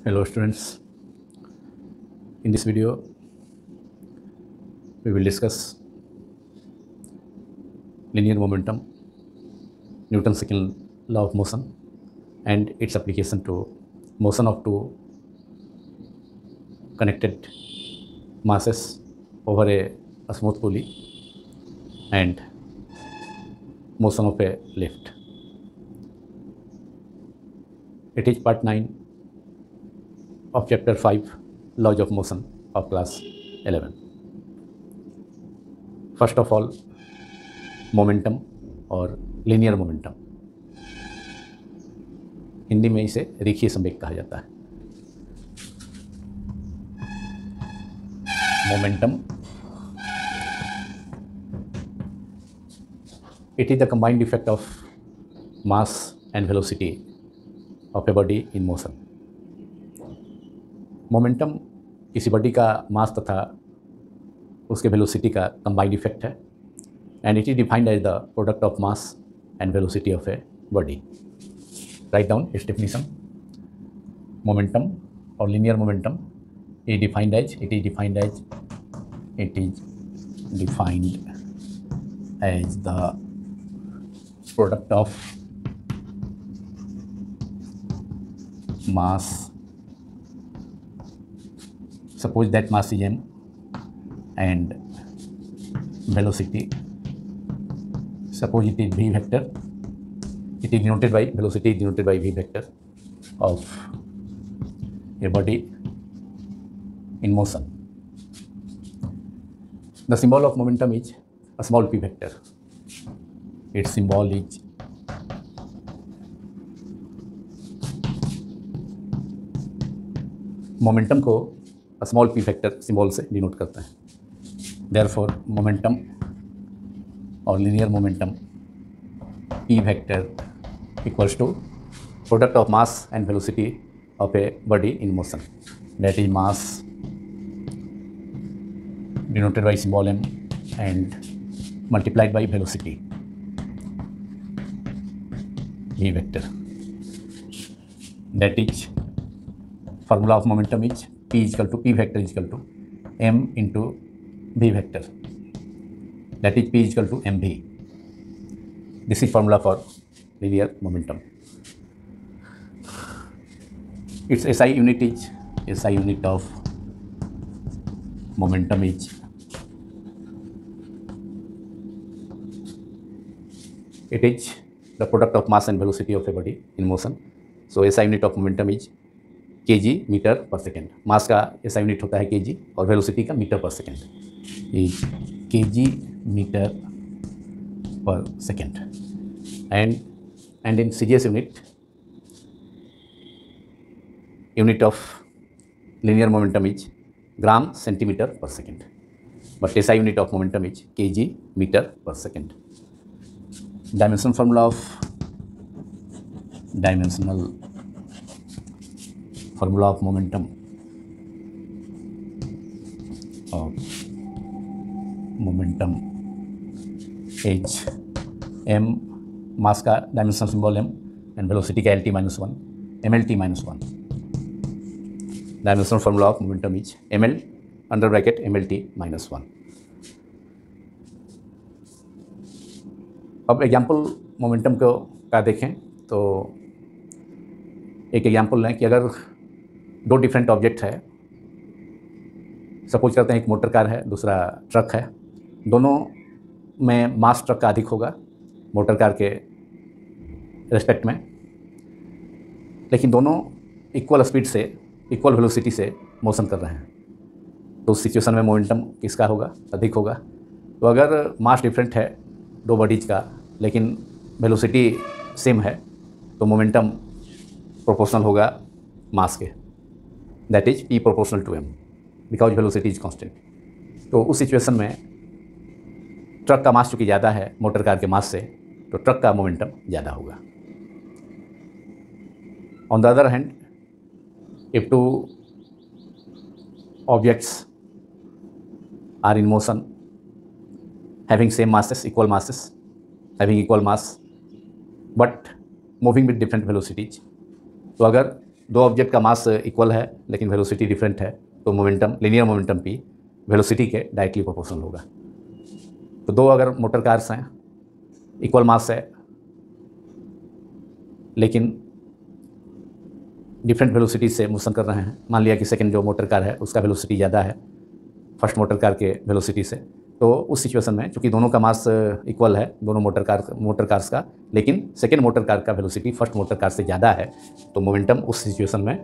Hello students, in this video we will discuss linear momentum, Newton's second law of motion and its application to motion of two connected masses over a smooth pulley and motion of a lift. It is part 9 of chapter 5 laws of motion of class 11. First of all, momentum और linear momentum, Hindi में इसे रेखीय संवेग कहा जाता है. Momentum, it is the combined effect of mass and velocity of a body in motion. Momentum किसी body का मास तथा उसके वेलोसिटी का कंबाइंड इफेक्ट है and it is defined as the product of mass and velocity of a body. Write down its definition. Momentum or linear momentum is defined as the product of mass. Suppose that mass is m and velocity, suppose it is v vector, it is denoted by velocity is denoted by v vector of a body in motion. The symbol of momentum is a small p vector. Its symbol is momentum को small p vector symbol से denote करता है. Therefore, momentum or linear momentum p vector equals to product of mass and velocity of a body in motion. That is mass denoted by symbol m and multiplied by velocity v vector. That is formula of momentum is p is equal to p vector is equal to m into v vector. That is p is equal to mv. This is formula for linear momentum. Its SI unit is SI unit of momentum is it is the product of mass and velocity of a body in motion. So SI unit of momentum is kg metre per second. Mass का SI unit होता है kg और velocity का metre per second. Is kg metre per second and in CGS unit of linear momentum is gram centimeter per second, but SI unit of momentum is kg meter per second. Dimensional formula of momentum is m, मास का dimensional symbol m and velocity का lt minus 1 mlt minus 1. Dimensional formula of momentum is ml under bracket mlt minus 1. अब example momentum को का देखें तो एक example लें कि अगर दो डिफरेंट ऑब्जेक्ट है, सपोज करते हैं एक मोटर कार है दूसरा ट्रक है, दोनों में मास ट्रक का अधिक होगा मोटर कार के रेस्पेक्ट में, लेकिन दोनों इक्वल स्पीड से इक्वल वेलोसिटी से मोशन कर रहे हैं. तो उस सिचुएशन में मोमेंटम किसका होगा? अधिक होगा. तो अगर मास डिफरेंट है दो बॉडीज का लेकिन वेलोसिटी सेम है तो मोमेंटम प्रोपोर्शनल होगा मास के. That is p proportional to m because velocity is constant. तो उस सिचुएशन में ट्रक का मास चूँकि ज़्यादा है मोटर कार के मास से, तो ट्रक का मोमेंटम ज़्यादा होगा. On the other hand, if two objects are in motion having same masses, equal masses, having equal mass but moving with different velocities, तो अगर दो ऑब्जेक्ट का मास इक्वल है लेकिन वेलोसिटी डिफरेंट है, तो momentum, linear momentum P velocity के directly proportional होगा। तो दो अगर मोटर कार्स हैं, इक्वल मास है लेकिन डिफरेंट वेलोसिटी से मोशन कर रहे हैं, मान लिया कि सेकंड जो मोटर कार है उसका वेलोसिटी ज़्यादा है फर्स्ट मोटर कार के वेलोसिटी से, तो उस सिचुएशन में चूंकि दोनों का मास इक्वल है, दोनों मोटर कार्स का, लेकिन सेकंड मोटर कार का वेलोसिटी फर्स्ट मोटर कार से ज़्यादा है, तो मोमेंटम उस सिचुएशन में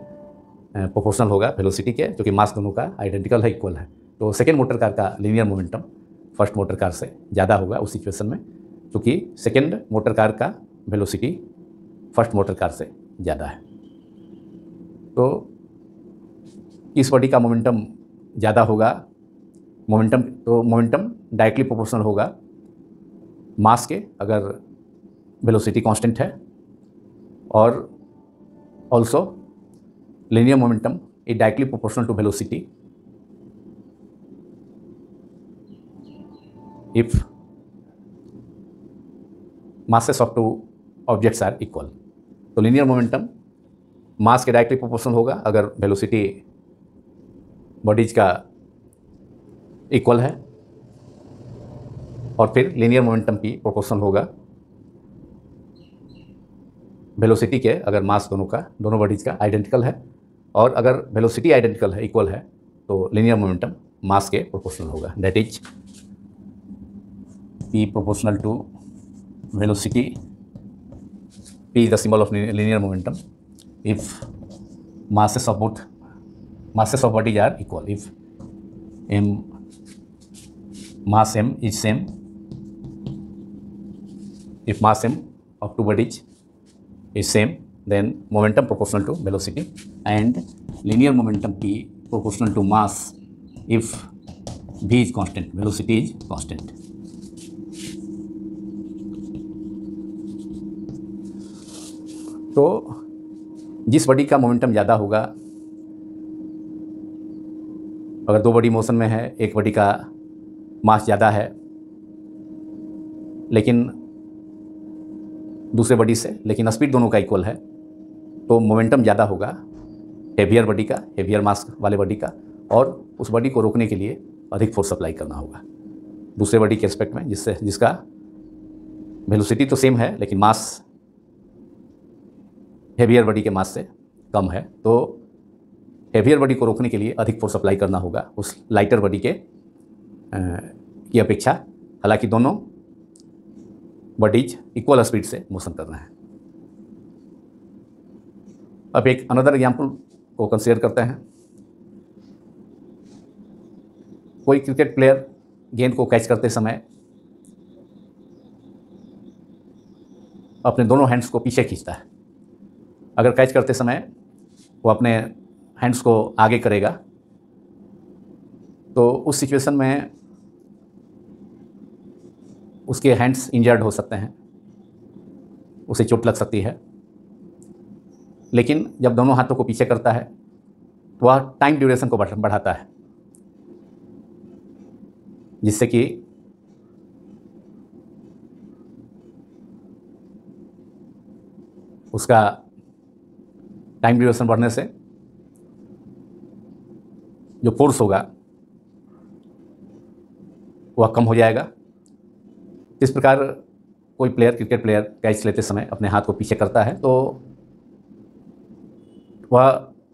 प्रोपोर्शनल होगा वेलोसिटी के, क्योंकि मास दोनों का आइडेंटिकल है, इक्वल है। तो सेकंड मोटर कार का linear momentum first motor car से ज़्यादा होगा उस सिचुएशन में, क्योंकि सेकंड मोटर कार का वेलोसिटी फर्स्ट मोटर कार से ज़्यादा है। तो इस बॉडी का मोमेंटम ज़्यादा होगा, मोमेंटम डायरेक्टली प्रोपोर्शनल होगा मास के अगर वेलोसिटी कांस्टेंट है, और also linear momentum is directly proportional to velocity if masses of two objects are equal। तो linear momentum मास के डायरेक्टली प्रोपोर्शनल होगा अगर वेलोसिटी बॉडीज का इक्वल है, और फिर लीनियर मोमेंटम की प्रोपोर्शनल होगा वेलोसिटी के अगर मास दोनों बॉडीज का आइडेंटिकल है, और अगर वेलोसिटी आइडेंटिकल है, इक्वल है, तो लीनियर मोमेंटम मास के प्रोपोर्शनल होगा। That is P proportional to velocity. P is the symbol of linear momentum if masses of bodies are equal, if mass m is same, if mass m of two bodies is same, then momentum proportional to velocity, and linear momentum P proportional to mass if v is constant, velocity is constant। तो जिस body का momentum ज़्यादा होगा, अगर दो body motion में है, एक बॉडी का मास ज़्यादा है लेकिन दूसरे बॉडी से, लेकिन स्पीड दोनों का इक्वल है, तो मोमेंटम ज़्यादा होगा हेवियर बॉडी का, हेवियर मास वाले बॉडी का, और उस बॉडी को रोकने के लिए अधिक फोर्स अप्लाई करना होगा दूसरे बॉडी के रिस्पेक्ट में, जिसका वेलोसिटी तो सेम है लेकिन मास हेवियर बॉडी के मास से कम है। तो हेवियर बॉडी को रोकने के लिए अधिक फोर्स अप्लाई करना होगा उस लाइटर बॉडी की अपेक्षा, हालांकि दोनों बॉडीज इक्वल स्पीड से मोशन कर रहे हैं। अब एक अनदर एग्जाम्पल को कंसीडर करते हैं। कोई क्रिकेट प्लेयर गेंद को कैच करते समय अपने दोनों हैंड्स को पीछे खींचता है। अगर कैच करते समय वो अपने हैंड्स को आगे करेगा तो उस सिचुएशन में उसके हैंड्स इंजर्ड हो सकते हैं, उसे चोट लग सकती है। लेकिन जब दोनों हाथों को पीछे करता है तो वह टाइम ड्यूरेशन को बढ़ाता है, जिससे कि उसका टाइम ड्यूरेशन बढ़ने से जो फोर्स होगा वह कम हो जाएगा। इस प्रकार कोई प्लेयर, क्रिकेट प्लेयर कैच लेते समय अपने हाथ को पीछे करता है तो वह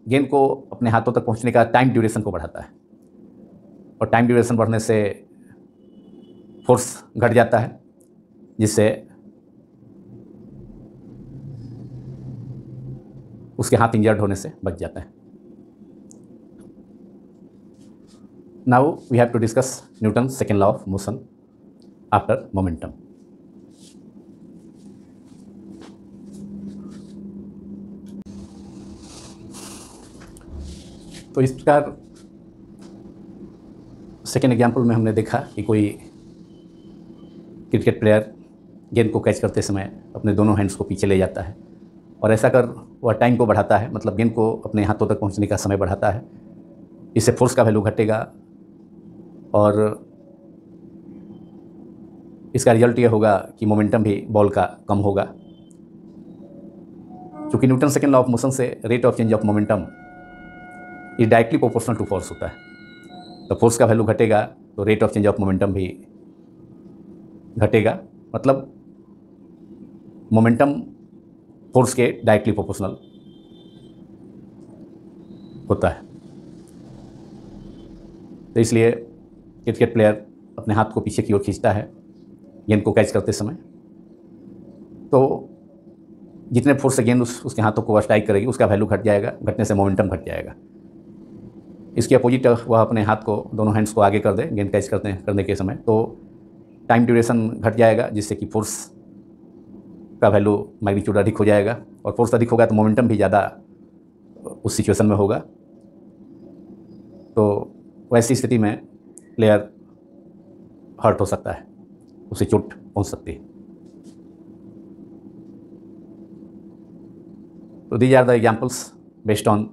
गेंद को अपने हाथों तक पहुंचने का टाइम ड्यूरेशन को बढ़ाता है, और टाइम ड्यूरेशन बढ़ने से फोर्स घट जाता है, जिससे उसके हाथ इंजर्ड होने से बच जाता है। Now we have to discuss Newton second law of motion after momentum. तो इस प्रकार सेकेंड एग्जाम्पल में हमने देखा कि कोई क्रिकेट प्लेयर गेंद को कैच करते समय अपने दोनों हैंड्स को पीछे ले जाता है, और ऐसा कर वह टाइम को बढ़ाता है, मतलब गेंद को अपने हाथों तक पहुंचने का समय बढ़ाता है। इससे फोर्स का वैल्यू घटेगा और इसका रिजल्ट ये होगा कि मोमेंटम भी बॉल का कम होगा। चूँकि Newton second law of motion से rate of change of momentum is directly proportional to force होता है। तो फोर्स का वैल्यू घटेगा तो rate of change of momentum भी घटेगा, मतलब मोमेंटम फोर्स के डायरेक्टली प्रोपोर्शनल होता है। तो इसलिए क्रिकेट प्लेयर अपने हाथ को पीछे की ओर खींचता है गेंद को कैच करते समय, तो जितने फोर्स से गेंद उसके हाथों को स्ट्राइक करेगी उसका वैल्यू घट जाएगा, घटने से मोमेंटम घट जाएगा। इसके अपोजिट वह अपने हाथ को, दोनों हैंड्स को आगे कर दे गेंद कैच करने के समय, तो टाइम ड्यूरेशन घट जाएगा, जिससे कि फोर्स का वैल्यू मैग्नीट्यूड अधिक हो जाएगा, और फोर्स अधिक होगा तो मोमेंटम भी ज़्यादा उस सिचुएशन में होगा। तो वैसी स्थिति में प्लेयर हर्ट हो सकता है, उसे चोट पहुंच सकती है। तो these are the examples based on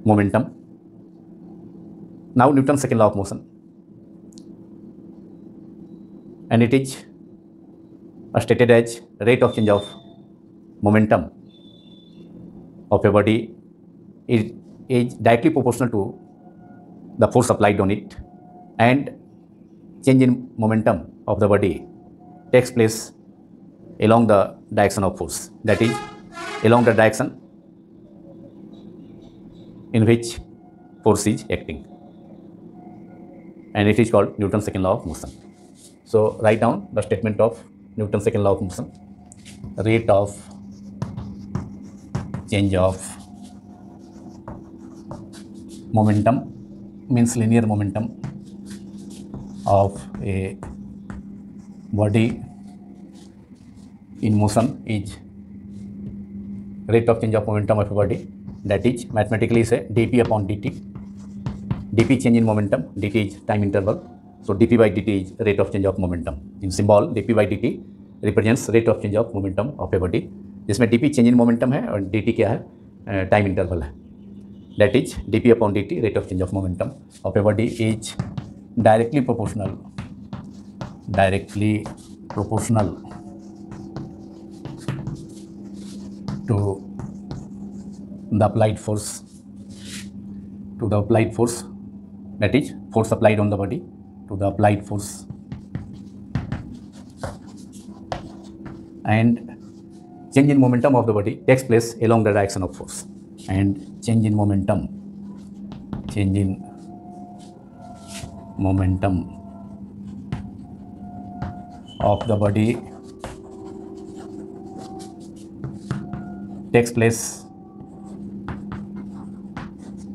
momentum. Now Newton's second law of motion, and it is stated as rate of change of momentum of a body is directly proportional to the force applied on it, and change in momentum of the body takes place along the direction of force, that is along the direction in which force is acting, and it is called Newton's second law of motion. So write down the statement of Newton's second law of motion. Rate of change of momentum means linear momentum of a body in motion is rate of change of momentum of a body, that is mathematically say dp upon dt. dp change in momentum, dt is time interval, so dp by dt is rate of change of momentum. In symbol dp by dt represents rate of change of momentum of a body, जिसमें dp change in momentum है और dt क्या है, time interval है। that is dp upon dt rate of change of momentum of a body is directly proportional to the applied force, that is force applied on the body, to the applied force, and change in momentum of the body takes place along the direction of force, and change in momentum of the body takes place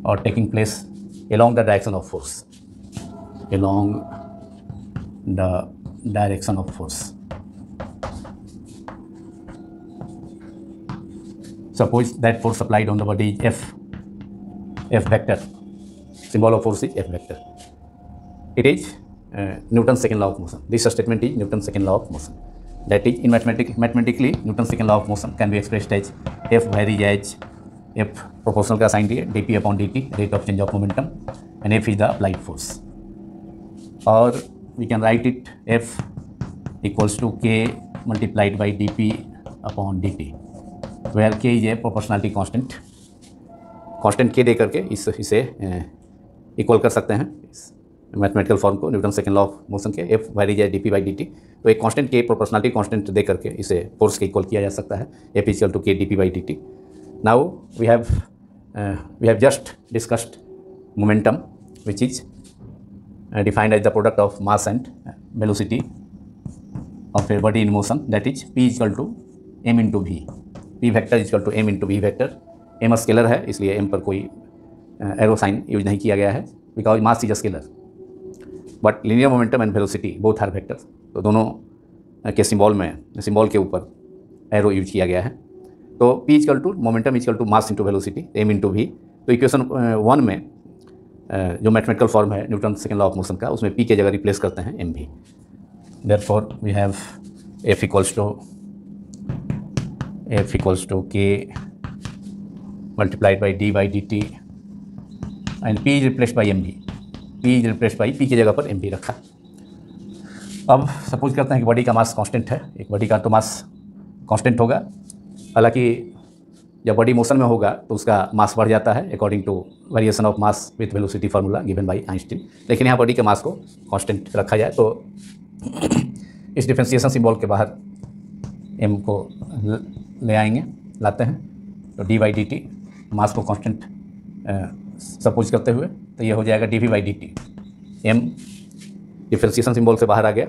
or taking place along the direction of force, Suppose that force applied on the body is F vector. Symbol of force is F vector. It is Newton's second law of motion. This statement is Newton's second law of motion. That is, in mathematically Newton's second law of motion can be expressed as F varies as F proportional का sign दिए dp upon dt rate of change of momentum, and F is the applied force, or we can write it F equals to K multiplied by dp upon dt, where K is a proportionality constant K दे करके इसे equal कर सकते हैं इस mathematical form को, Newton second law of motion के F varies as dp by dt। तो एक कांस्टेंट K प्रोपोर्शनलिटी कांस्टेंट दे करके इसे फोर्स के इक्वल किया जा सकता है, F equal to K dp by dt। Now we have just discussed momentum, which is defined as the product of mass and velocity of a body in motion, that is P is equal to m into v, P vector is equal to m into v vector। m scalar है इसलिए m पर कोई arrow sign use नहीं किया गया है, because mass is scalar, but linear momentum and velocity both are vector, तो दोनों के सिंबल के ऊपर एरो यूज किया गया है। तो P equal to momentum equal to mass into velocity m into v। तो इक्वेशन 1 में जो मैथमेटिकल फॉर्म है Newton second law of motion का, उसमें P के जगह रिप्लेस करते हैं mv। Therefore we have F equals to K multiplied by d by dt, and P is replaced by mv। P की जगह पर mv रखा। अब सपोज करते हैं कि बॉडी का मास कांस्टेंट है, एक बॉडी का तो मास कांस्टेंट होगा, हालांकि जब बॉडी मोशन में होगा तो उसका मास बढ़ जाता है according to variation of mass with velocity formula given by Einstein, लेकिन यहाँ बॉडी के मास को कांस्टेंट रखा जाए तो इस डिफरेंशिएशन सिंबल के बाहर m को ले आएंगे, लाते हैं, तो d by D T mass को कांस्टेंट सपोज करते हुए तो ये हो जाएगा dv by D T. m differentiation symbol से बाहर आ गया,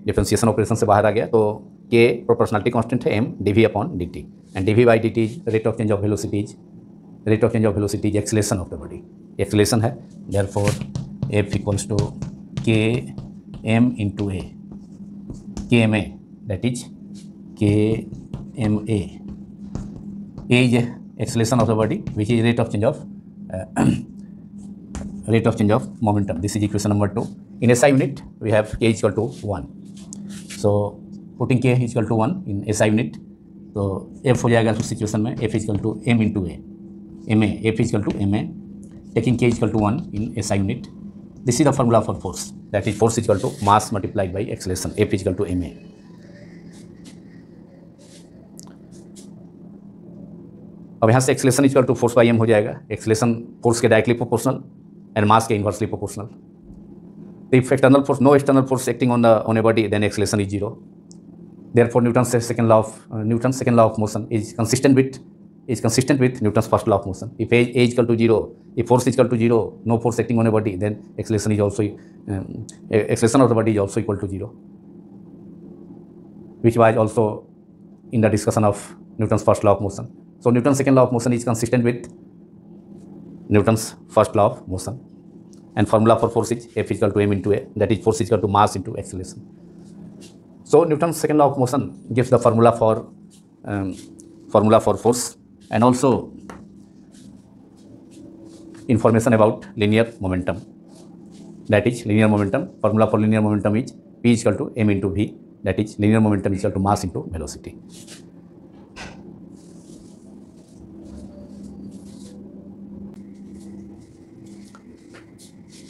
डिफरेंशिएशन ऑपरेशन से बाहर आ गया, तो k प्रोपोर्शनलिटी कांस्टेंट है m dv upon dt and dv by dt is rate of change of velocity is acceleration of the body, acceleration है, therefore f equals to k m into a, k m a that is k m a is acceleration of the body which is rate of change of momentum. This is equation number 2. In SI unit we have k is equal to 1. So putting k is equal to 1 in SI unit, तो f हो जाएगा उस सिचुएशन में f is equal to m into a, ma, f is equal to ma, taking k is equal to 1 in SI unit. This is the formula for force, that is force is equal to mass multiplied by acceleration, f is equal to ma. अब यहाँ से acceleration is equal to force by M हो जाएगा, acceleration force के directly proportional and mass के inversely proportional. If external force, no external force acting on a body, then acceleration is zero. Therefore Newton's second law of motion is consistent with Newton's first law of motion. If A is equal to zero, if force is equal to zero, no force acting on a body, then acceleration is also acceleration of the body is also equal to zero, which was also in the discussion of Newton's first law of motion. So Newton's second law of motion is consistent with Newton's first law of motion, and formula for force is F is equal to m into a, that is force is equal to mass into acceleration. So Newton's second law of motion gives the formula for force, and also information about linear momentum, that is linear momentum. Formula for linear momentum is P is equal to m into v, that is linear momentum is equal to mass into velocity.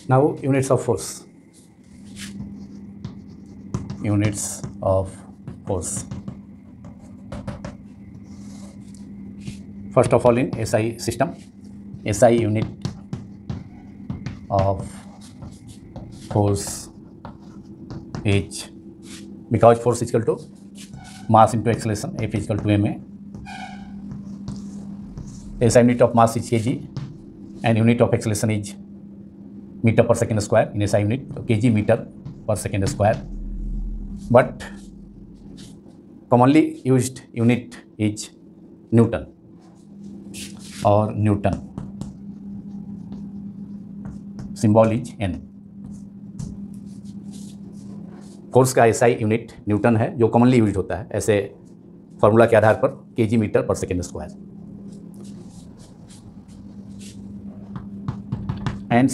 Now units of force. First of all, in SI system, SI unit of force is, because force is equal to mass into acceleration, F is equal to ma. SI unit of mass is kg and unit of acceleration is meter per second square in SI unit, so kg meter per second square. But commonly used unit is Newton or Newton. Symbol is N. Force का SI unit Newton है जो commonly use होता है ऐसे formula के आधार पर kg metre per second square. And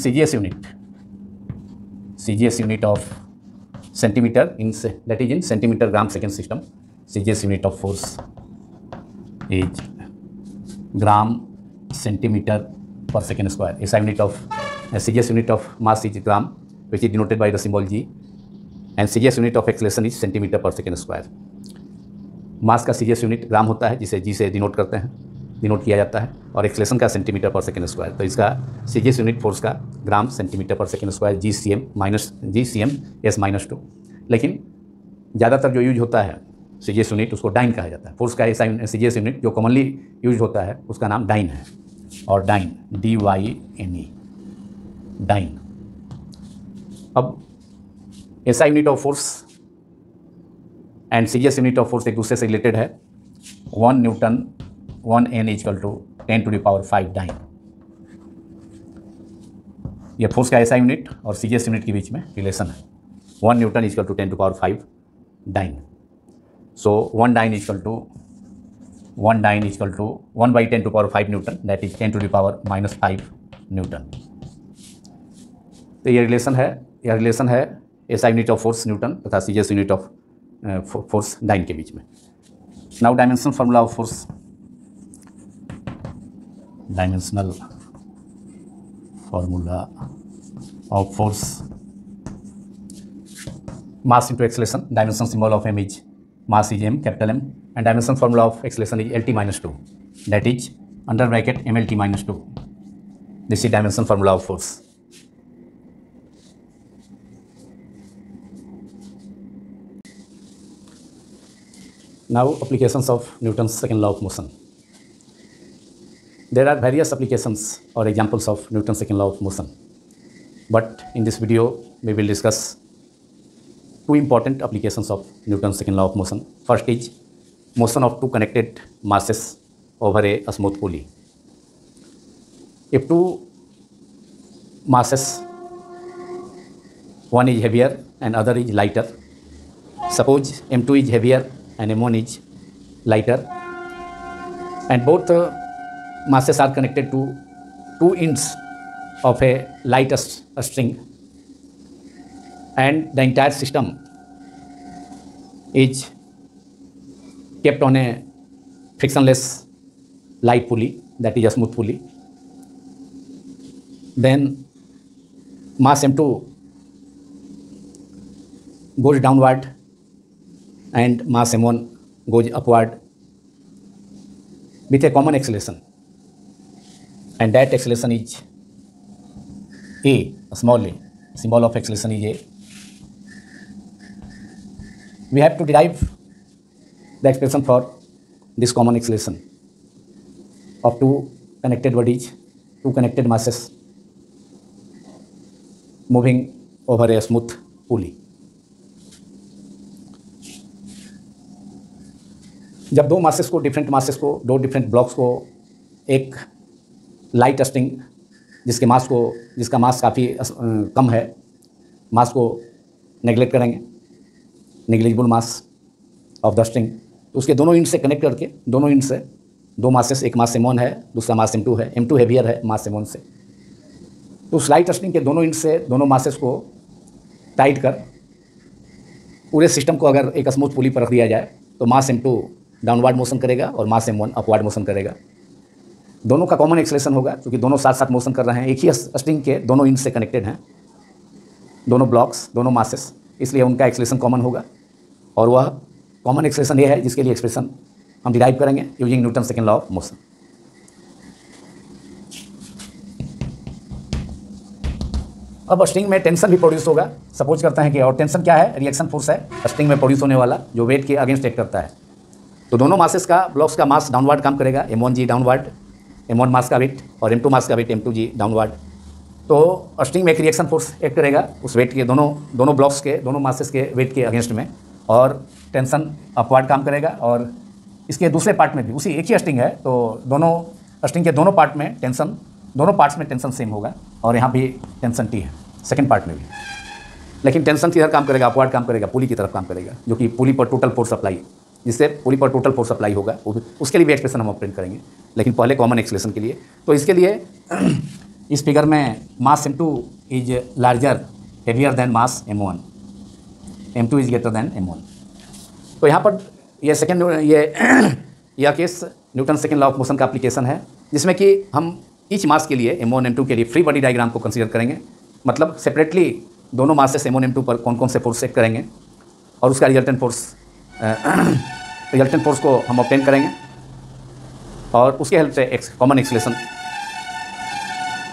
CGS unit of centimeter in, that is in centimeter gram second system. CGS unit of force is gram centimeter per second square. SI unit of CGS unit of mass is gram, which is denoted by the symbol G, and CGS unit of acceleration is centimeter per second square. मास का CGS unit ग्राम होता है जिसे G से denote किया जाता है, और acceleration का सेंटीमीटर पर सेकेंड स्क्वायर। तो इसका CGS यूनिट फोर्स का ग्राम सेंटीमीटर पर सेकेंड स्क्वायर GCM/2। लेकिन ज़्यादातर जो यूज होता है CGS यूनिट उसको डाइन कहा जाता है। फोर्स का CGS यूनिट जो कॉमनली यूज होता है उसका नाम डाइन है, और डाइन DYNE डाइन। अब SI unit of force and CGS unit of force एक दूसरे से रिलेटेड है। 1 newton 1 N is equal to 10⁵ dyne. यह फोर्स का SI यूनिट और CGS यूनिट के बीच में रिलेशन है। 1 newton is equal to 10⁵ dyne. So 1 dyne is equal to 1/10⁵ Newton, that is 10⁻⁻5 newton. तो ये रिलेशन है SI unit of force newton तथा CGS unit of force dyne के बीच में। Now dimensional formula of force, dimensional formula of force, mass into acceleration, dimensional symbol of m is mass is m, capital M, and dimension formula of acceleration is LT minus 2, that is under bracket MLT minus 2. This is dimension formula of force. Now applications of Newton's second law of motion. There are various applications or examples of Newton's second law of motion, but in this video we will discuss two important applications of Newton's second law of motion. First is motion of two connected masses over a smooth pulley. If two masses, one is heavier and other is lighter, suppose M2 is heavier and M1 is lighter, and both masses are connected to two ends of a light string, and the entire system is kept on a frictionless light pulley, that is a smooth pulley. Then mass M2 goes downward and mass M1 goes upward with a common acceleration, and that acceleration is a small a, symbol of acceleration is a. We have to derive the expression for this common acceleration of two connected bodies, two connected masses moving over a smooth pulley. जब दो masses को दो different blocks को एक light string जिसका मास काफ़ी कम है, मास को नेगलेक्ट करेंगे, negligible mass of the string, तो उसके दोनों इंड से कनेक्ट करके दोनों इंड से दो मासेस, एक मास M1 है, दूसरा मास M2 है, M2 हेवियर है मास M1 से, तो उस लाइट स्ट्रिंग के दोनों इंड से दोनों मासेस को टाइट कर पूरे सिस्टम को अगर एक स्मूथ पुली पर रख दिया जाए तो मास M2 डाउनवर्ड मोशन करेगा और मास M1 अपवर्ड मोशन करेगा। दोनों का कॉमन एक्सेलेरेशन होगा क्योंकि दोनों साथ साथ मोशन कर रहे हैं, एक ही स्ट्रिंग के दोनों इंड से कनेक्टेड हैं, दोनों ब्लॉक्स, दोनों मासेस, इसलिए उनका एक्सेलेरेशन कॉमन होगा, और वह कॉमन एक्सेलेरेशन ये है जिसके लिए एक्सप्रेशन हम डिराइव करेंगे using Newton second law of motion. अब स्ट्रिंग में टेंशन भी प्रोड्यूस होगा, सपोज करते हैं कि, और टेंशन क्या है, रिएक्शन फोर्स है स्ट्रिंग में प्रोड्यूस होने वाला जो वेट के अगेंस्ट एक्ट करता है। तो दोनों मासेस का, ब्लॉक्स का मास डाउनवर्ड काम करेगा, M1G डाउनवर्ड, M1 मास का वेट, और M2 मास का वेट M2G डाउनवर्ड। तो स्ट्रिंग में एक रिएक्शन फोर्स एक्ट करेगा उस वेट के, दोनों ब्लॉक्स के, दोनों मासेस के वेट के अगेंस्ट में, और टेंशन अपवर्ड काम करेगा। और इसके दूसरे पार्ट में भी उसी एक ही स्ट्रिंग है, तो दोनों स्ट्रिंग के दोनों पार्ट में टेंशन, दोनों पार्ट्स में टेंशन सेम होगा, और यहाँ भी टेंशन T है सेकेंड पार्ट में भी, लेकिन टेंशन किधर काम करेगा, अपवर्ड काम करेगा, पुली की तरफ काम करेगा, जो कि पुली पर टोटल फोर्स अप्लाई, जिससे पुली पर टोटल फोर्स अप्लाई होगा, उसके लिए भी एक्सप्रेशन हम ऑब्टेन करेंगे, लेकिन पहले कॉमन एक्सेलेरेशन के लिए। तो इसके लिए इस फिगर में mass M2 is larger heavier than mass M1, M2 is greater than M1। तो यहाँ पर ये सेकेंड यह case Newton second law of motion का एप्लीकेशन है, जिसमें कि हम ईच मास के लिए M1 M2 के लिए फ्री बॉडी डायग्राम को कंसीडर करेंगे, मतलब सेपरेटली दोनों मासेस M1 M2 पर कौन कौन से फोर्स एक्ट करेंगे और उसका रिजल्टेंट फोर्स को हम ऑब्टेन करेंगे, और उसके हेल्प से कॉमन एक्सेलेरेशन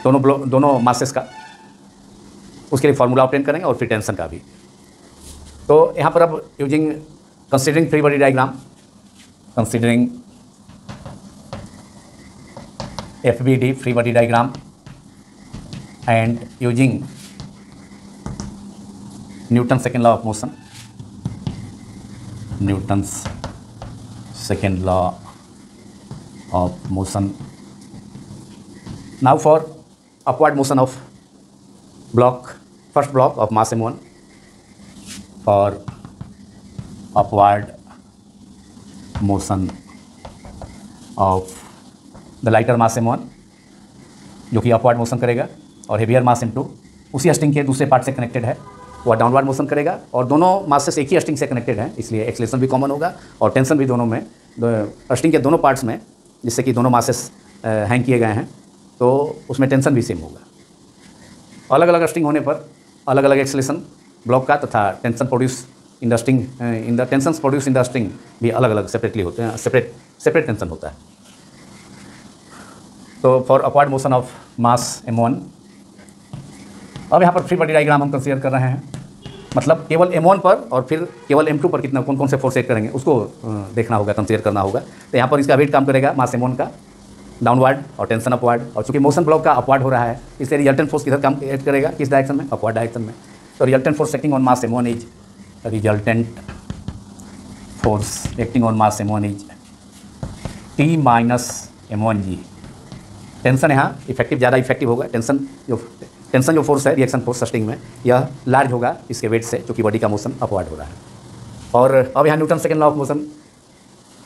दोनों मासेस का, उसके लिए फार्मूला ऑब्टेन करेंगे, और फिर टेंशन का भी। तो यहाँ पर अब using considering free body diagram, considering FBD free body diagram, and using Newton second law of motion, Newton's second law of motion. Now for upward motion of first block of mass M1, for upward motion of the lighter mass M1 जो कि upward motion करेगा, और heavier मास M2 उसी string के दूसरे part से connected है, वह डाउनवर्ड मोशन करेगा, और दोनों मासेस एक ही स्ट्रिंग से कनेक्टेड हैं, इसलिए एक्सेलेरेशन भी कॉमन होगा और टेंशन भी दोनों में, स्ट्रिंग के दोनों पार्ट्स में, जिससे कि दोनों मासेस हैंग किए गए हैं, तो उसमें टेंशन भी सेम होगा। अलग अलग स्ट्रिंग होने पर अलग अलग एक्सेलेरेशन ब्लॉक का तथा tension produce in the string, in the tension produce in the string भी अलग अलग सेपरेटली होते हैं, सेपरेट टेंशन होता है। तो for upward motion of mass m1, अब यहाँ पर फ्री बॉडी डायग्राम हम कंसीडर कर रहे हैं, मतलब केवल m1 पर और फिर केवल m2 पर कितना कौन कौन से फोर्स एक्ट करेंगे उसको देखना होगा, कंसीडर करना होगा। तो यहाँ पर इसका वेट काम करेगा मास m1 का डाउनवर्ड और टेंशन अपवर्ड, और चूंकि मोशन ब्लॉक का अपवर्ड हो रहा है इसलिए रिजल्टेंट फोर्स किधर काम एक्ट करेगा, किस डायरेक्शन में, अपवर्ड डायरेक्शन में। तो resultant force acting on mass m1 is resultant force acting on mass m1 is T minus m1g। Tension यहाँ इफेक्टिव ज़्यादा इफेक्टिव होगा, टेंशन जो फोर्स है रिएक्शन फोर्स सस्टिंग में यह लार्ज होगा इसके वेट से, क्योंकि बॉडी का मोशन अपवर्ड हो रहा है। और अब यहाँ Newton second law of motion,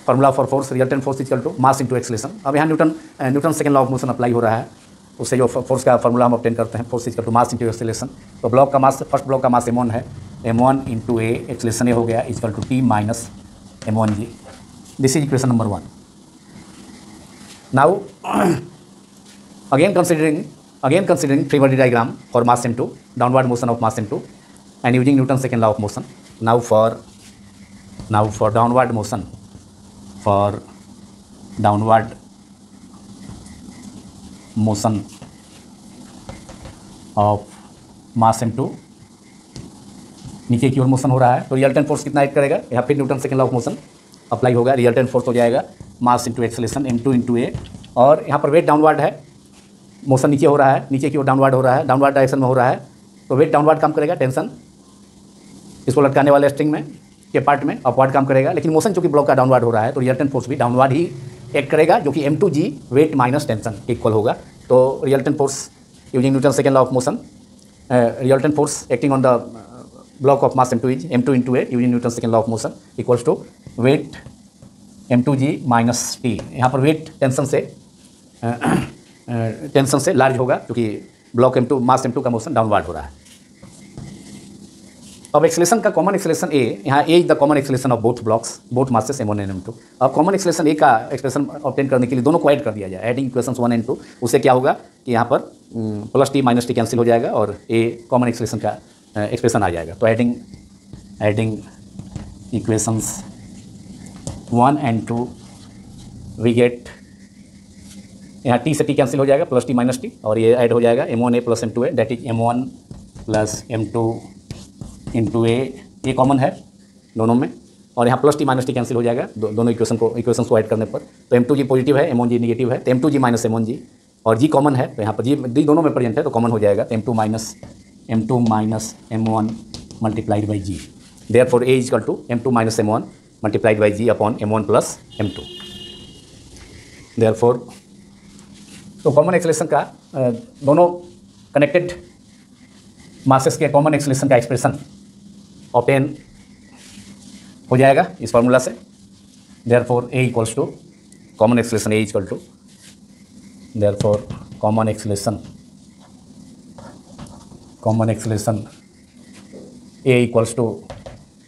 formula for force resultant force equal to mass into acceleration. अब यहाँ Newton second law of motion apply हो रहा है, उससे जो फोर्स का फार्मूला हम ऑब्टेन करते हैं, force equal to mass into acceleration. तो ब्लॉक का मास, फर्स्ट ब्लॉक का मास m1 है, m1 इंटू a, एक्सेलरेशन हो गया equal to T minus m1g। This is equation number 1। Now again considering free body diagram for mass m2, downward motion of mass m2, and using Newton's second law of motion. Now for downward motion, of mass m2, नीचे की ओर motion हो रहा है, तो resultant force कितना act करेगा, यहाँ फिर Newton second law of motion apply होगा। रिजल्टेंट फोर्स हो जाएगा मास into acceleration m2 into a, और यहाँ पर वेट डाउनवर्ड है, मोशन नीचे हो रहा है, नीचे की ओर डाउनवर्ड हो रहा है, डाउनवर्ड डायरेक्शन में हो रहा है, तो वेट डाउनवर्ड काम करेगा, टेंशन इसको लटकाने वाले स्ट्रिंग में के पार्ट में अपवर्ड काम करेगा, लेकिन मोशन चूंकि ब्लॉक का डाउनवर्ड हो रहा है तो रिजल्टेंट फोर्स भी डाउनवर्ड ही एक्ट करेगा, जो कि m2g wait minus tension equal होगा। तो resultant force using Newton second law of motion, resultant force acting on the block of mass m2 is m2 into a using Newton second law of motion equals to weight m2g minus t। यहाँ पर wait tension से large होगा, क्योंकि block m2 मास m2 का motion downward हो रहा है। अब एक्सेलरेशन का कॉमन एक्सेलरेशन a, यहाँ a is the common acceleration of both masses m1 and m2। अब कॉमन एक्सेलरेशन a का एक्सप्रेशन ऑब्टेन करने के लिए दोनों को ऐड कर दिया जाए, एडिंग इक्वेशंस 1 एंड 2। उससे क्या होगा कि यहाँ पर plus t minus t cancel हो जाएगा और a कॉमन एक्सेलरेशन का एक्सप्रेशन आ जाएगा। तो adding equations 1 and 2 we get, यहाँ t से t कैंसिल हो जाएगा, प्लस t माइनस t, और ये ऐड हो जाएगा m1a plus m2a, that is m1 plus m2 into a common है दोनों में, और यहाँ plus t minus t cancel हो जाएगा दोनों इक्वेशंस को ऐड करने पर। तो m2g पॉजिटिव है, m1g निगेटिव है, तो m2g माइनस m1g, और g कॉमन है तो यहाँ पर g दोनों में प्रेजेंट है तो कॉमन हो जाएगा, तो m2 minus m1 multiplied by g। Therefore a is equal to m2 minus m1 multiplied by g upon m1 plus m2। Therefore तो कॉमन एक्सेलरेशन का दोनों कनेक्टेड मासेस के कॉमन एक्सेलरेशन का एक्सप्रेशन ऑब्टेन हो जाएगा इस फार्मूला से। Therefore a equals to common acceleration a equal to, therefore common acceleration a equals to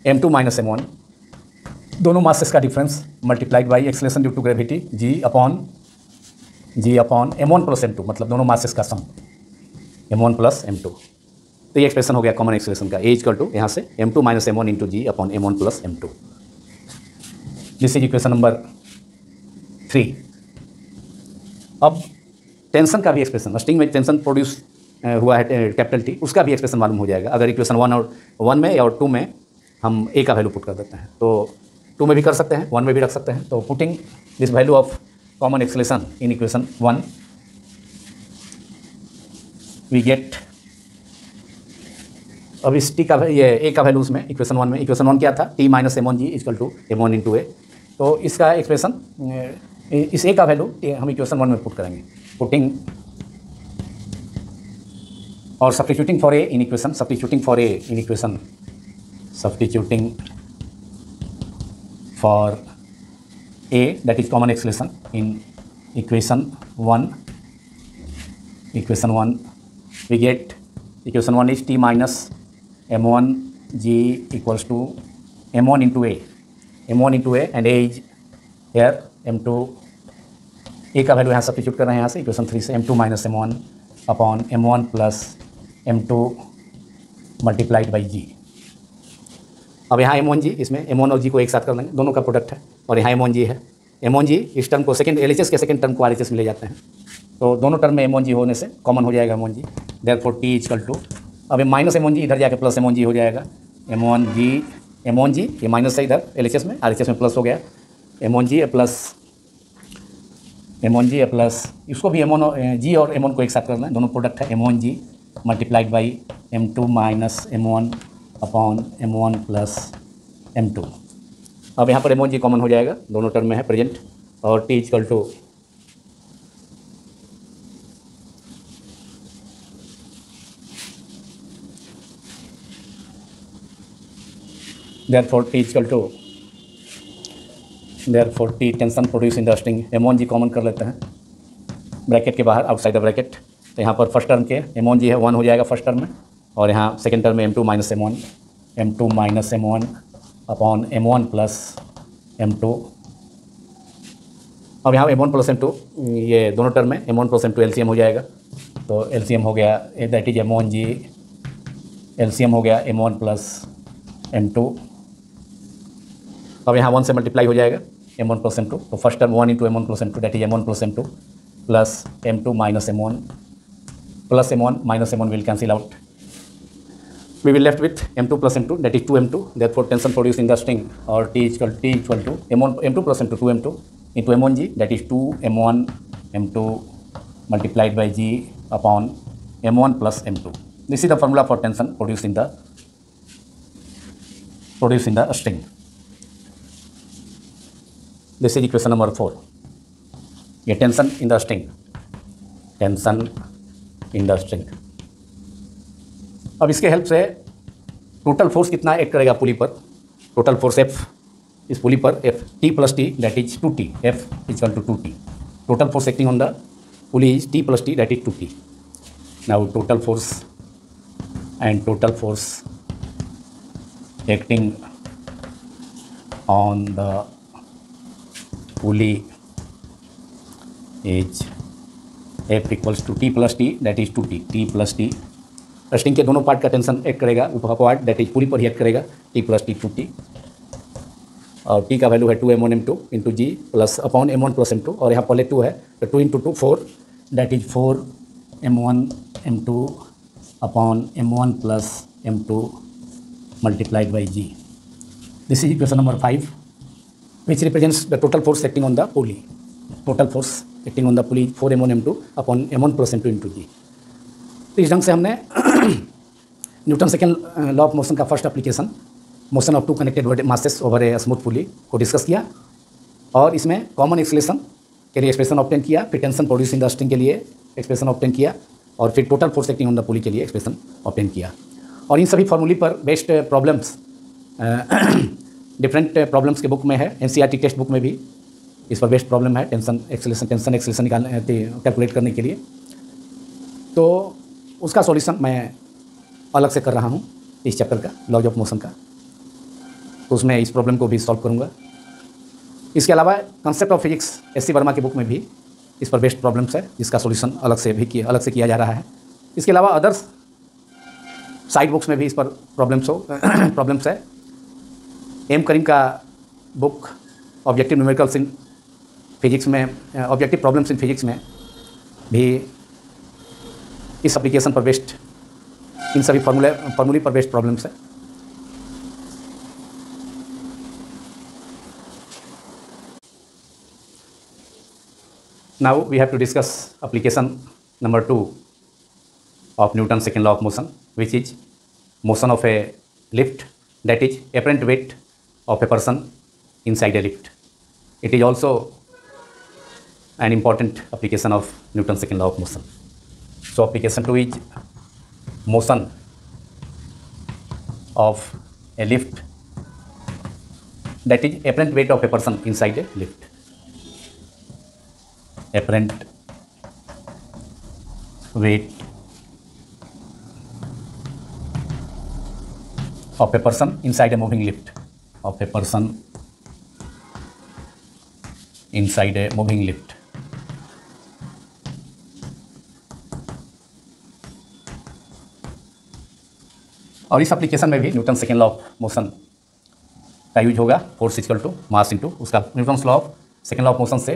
m2 minus m1, दोनों मासेस का difference multiplied by acceleration due to gravity g upon m1 plus m2, मतलब दोनों मासेस का सम m1 plus m2। तो ये expression हो गया कॉमन एक्सेलरेशन का, a इक्वल टू यहाँ से m2 minus m1 into G upon m1 plus m2। This is equation number 3। अब टेंशन का भी एक्सप्रेशन, स्ट्रिंग में टेंशन प्रोड्यूस हुआ है कैपिटल T, उसका भी एक्सप्रेशन मालूम हो जाएगा अगर इक्वेशन 1 में और 2 में हम a का वैल्यू पुट कर देते हैं। तो 2 में भी कर सकते हैं, 1 में भी रख सकते हैं। तो putting this value of common acceleration in equation 1 we get, अब इस t का ये a का वैल्यू उसमें इक्वेशन 1 में, इक्वेशन 1 क्या था, t minus m1g equal to m1 into a। तो इसका एक्सप्रेशन इस a का वैल्यू हम इक्वेशन 1 में पुट करेंगे, पुटिंग और substituting for a in equation A, that is common acceleration in equation 1. We get equation 1 is t minus m1g equals to m1 into a, and a is here m2, a का value यहाँ substitute कर रहे हैं यहाँ से equation 3 से, m2 minus m1 upon m1 plus m2 multiplied by g। अब यहाँ M1G, इसमें M1 और G को एक साथ कर देंगे, दोनों का प्रोडक्ट है, और यहाँ M1G है। M1G इस टर्म को सेकंड LHS के सेकंड टर्म को RHS में ले जाते हैं, तो दोनों टर्म में M1G होने से कॉमन हो जाएगा M1G। Therefore T equal to, अब ये माइनस M1G इधर जाके प्लस M1G हो जाएगा। M1G ये माइनस है इधर LHS में, RHS में प्लस हो गया। M1G प्लस इसको भी M1G और M1 को एक साथ करना है, दोनों प्रोडक्ट है। M1G multiplied by M2 minus M1 upon M1 plus M2। अब यहाँ पर M1G कॉमन हो जाएगा, दोनों टर्म में है प्रेजेंट, और T equal to therefore T tension produce in the string. M1G common कर लेते हैं ब्रैकेट के बाहर, आउटसाइड द ब्रैकेट। तो यहाँ पर फर्स्ट टर्म के M1G है 1 हो जाएगा फर्स्ट टर्म में, और यहाँ सेकेंड टर्म में M2 minus M1 upon M1 plus M2। अब यहाँ M1 प्लस M2 ये दोनों टर्म में M1 प्लस M2 LCM हो जाएगा, तो LCM हो गया दैट इज M1G, LCM हो गया M1 प्लस M2। अब यहाँ 1 से मल्टीप्लाई हो जाएगा M1 प्लस M2, तो first term 1 into M1 plus M2 that is M1 plus M2 plus M2 minus M1 plus M1 minus M1 will cancel out. We will left with M2 plus M2 that is 2M2, therefore tension produced in the string or T equal to M2 plus M2 2M2 into M1G that is 2M1 M2 multiplied by G upon M1 plus M2. This is the formula for tension produced in the string. This is equation number 4. ये tension in the string, अब इसके help से total force कितना act करेगा पुली पर, total force F इस पुली पर F T plus T that is 2T, F equal to 2T। Total force acting on the pulley is T plus T that is 2T। Now total force acting on the pulley is F equals to T plus T that is 2T, T plus T string के दोनों part का tension act करेगा, ऊपर part that is पुली पर ही act करेगा T plus T 2T, और T का value है 2M1 M2 into G plus upon M1 plus M2, और यहाँ पहले 2 है तो 2 into 2 4 that is 4M1 M2 upon M1 plus M2 multiplied by G। This is equation number 5 which represents the total force acting on the pulley. Total force acting on the pulley 4M1 M2 upon M1 plus M2 into G। तो इस ढंग से हमने Newton second law of motion का first application, motion of two connected masses over a smooth pulley को discuss किया, और इसमें कॉमन एक्सप्रेशन के लिए एक्सप्रेशन ऑब्टेन किया, फिर tension produce in the string के लिए एक्सप्रेशन ऑब्टेन किया, और फिर total force acting on the पुली के लिए एक्सप्रेशन ऑब्टेन किया। और इन सभी फॉर्मूले पर बेस्ड प्रॉब्लम्स डिफरेंट प्रॉब्लम्स के बुक में है, NCERT टेक्स्ट बुक में भी इस पर बेस्ड प्रॉब्लम है टेंशन एक्सेलेरेशन निकालने कैलकुलेट करने के लिए। तो उसका सॉल्यूशन मैं अलग से कर रहा हूँ इस चैप्टर का, लॉज ऑफ मोशन का, तो उसमें इस प्रॉब्लम को भी सॉल्व करूँगा। इसके अलावा concept of physics SC Verma की बुक में भी इस पर बेस्ड प्रॉब्लम्स है, जिसका सॉल्यूशन अलग से किया जा रहा है। इसके अलावा अदर्स साइड बुक्स में भी इस पर प्रॉब्लम्स है। M करीम का book objective numericals in physics में, ऑब्जेक्टिव प्रॉब्लम्स इन फिजिक्स में भी इस एप्लीकेशन पर बेस्ड, इन सभी फॉर्मूले पर बेस्ड प्रॉब्लम्स है। Now we have to discuss application number 2 of Newton second law of motion, which is motion of a lift, that is apparent weight of a person inside a lift. It is also an important application of Newton's second law of motion. So application 2 is motion of a lift, that is apparent weight of a person inside a lift. Apparent weight of a person inside a moving lift, of a person inside a moving lift. और इस application में भी Newton second law of motion का use होगा, force equal to mass into उसका Newton's law of second law of motion से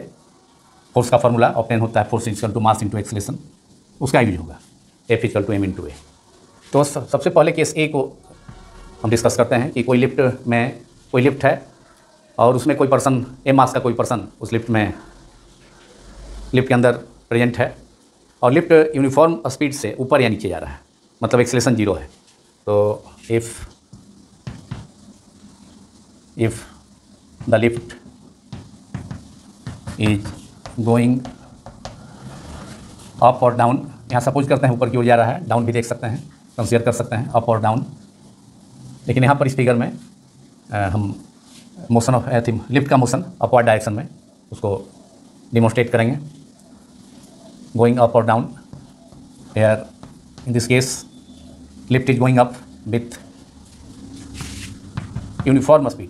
force का formula obtain होता है, force equal to mass into acceleration, उसका यूज होगा, F equal to m into a. तो सबसे पहले केस ए को हम डिस्कस करते हैं कि कोई लिफ्ट है और उसमें कोई पर्सन, m मास का कोई पर्सन उस लिफ्ट के अंदर प्रेजेंट है और लिफ्ट यूनिफॉर्म स्पीड से ऊपर या नीचे जा रहा है, मतलब एक्सेलरेशन 0 है। तो if the lift is going up और डाउन, यहाँ सपोज करते हैं ऊपर की ओर जा रहा है, डाउन भी देख सकते हैं, कंसीडर कर सकते हैं अप और डाउन, लेकिन यहाँ पर इस फिगर में हम मोशन ऑफ लिफ्ट का मोशन अपवर्ड डायरेक्शन में उसको डिमोन्स्ट्रेट करेंगे, गोइंग अप और down. Here in this case lift is going up with uniform speed